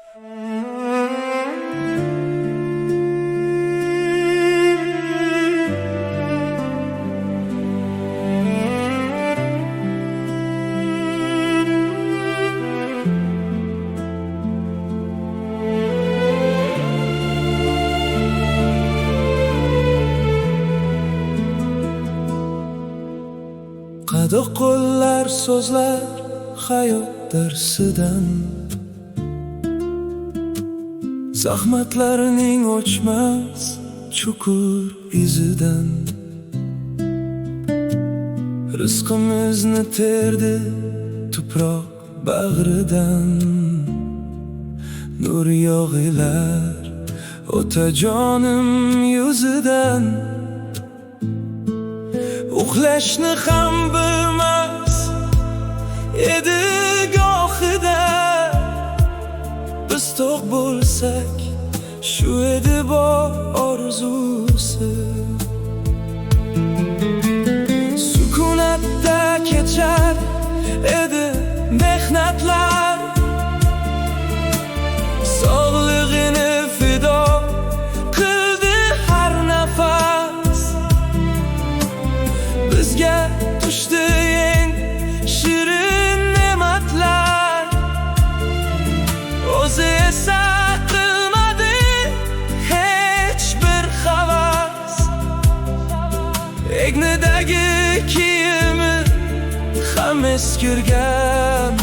Qadoq qo'llar so'zlar hayot darsidan, zahmatlarning o'chmas chuqur izidan. Rizqimizni terdi tuproq bag'ridan, nur yog'ilar otajonim yuzidan. Uxlashni ham bilmas edi gohida, biz to'q bo'lsak shu edi bor orzusi. Sukunatda kechar edi mehnatlar, sog'lig'ini fido qildi har nafas. Bizga tushdi eng shirin ne'matlar, o'zi esa qilmadi hech bir havas. Egnidagi kiyimi ham eskirgan,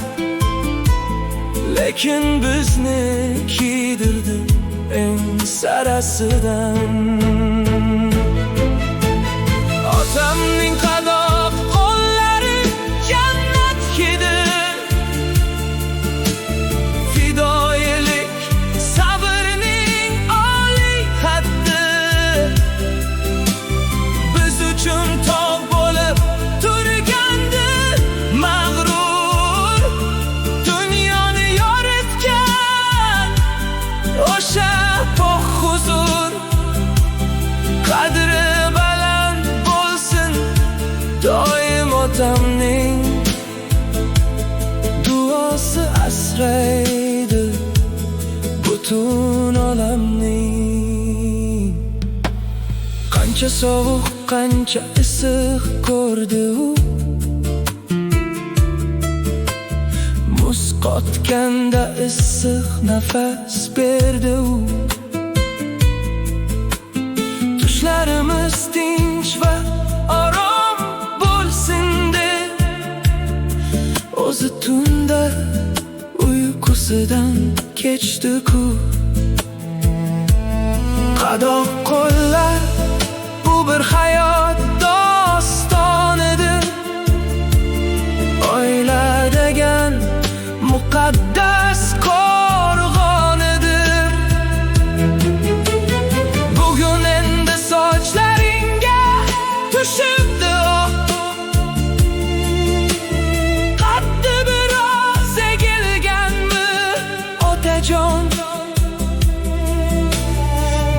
lekin bizni kiydirdi eng sarasidan. Otamning qadoq qo'llari jannat hidi, fidoyilik sabrning oliy haddi. Biz uchun tog' bo'lib turgandi mag'rur, dunyoni yoritgan o'sha pok huzur. Qadri doim otamning duosi asraydi butun olamning. Qancha sovuq, qancha issiq ko'rdi u, muz qotganda issiq nafas berdi u. Tushlarimiz tinch va orom bo'lsin deb, o'zi tunda uyqusidan kechdi-ku. Qadoq qo'llar bu bir hayot dostonidir, oila degan muqaddas qo'rg'onidir. Bugun endi sochlaringga tushibdi oq, qaddi biroz egilganmi otajon.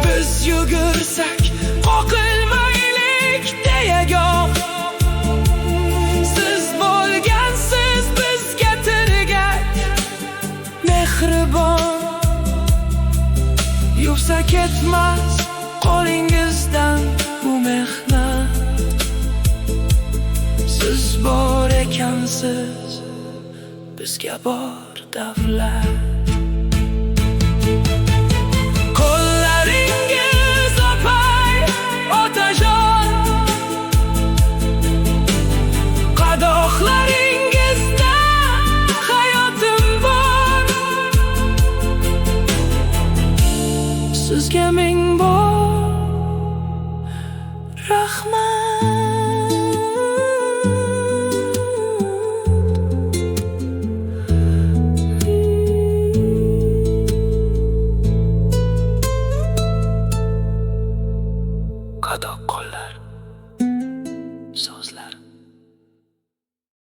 Biz yugursak qoqilmaylik deya goh, siz bo'lgansiz bizga tirgak mehribon. Yuvsa ketmas qo'lingizdan bu mehnat, siz bor ekansiz bizga bor davlat.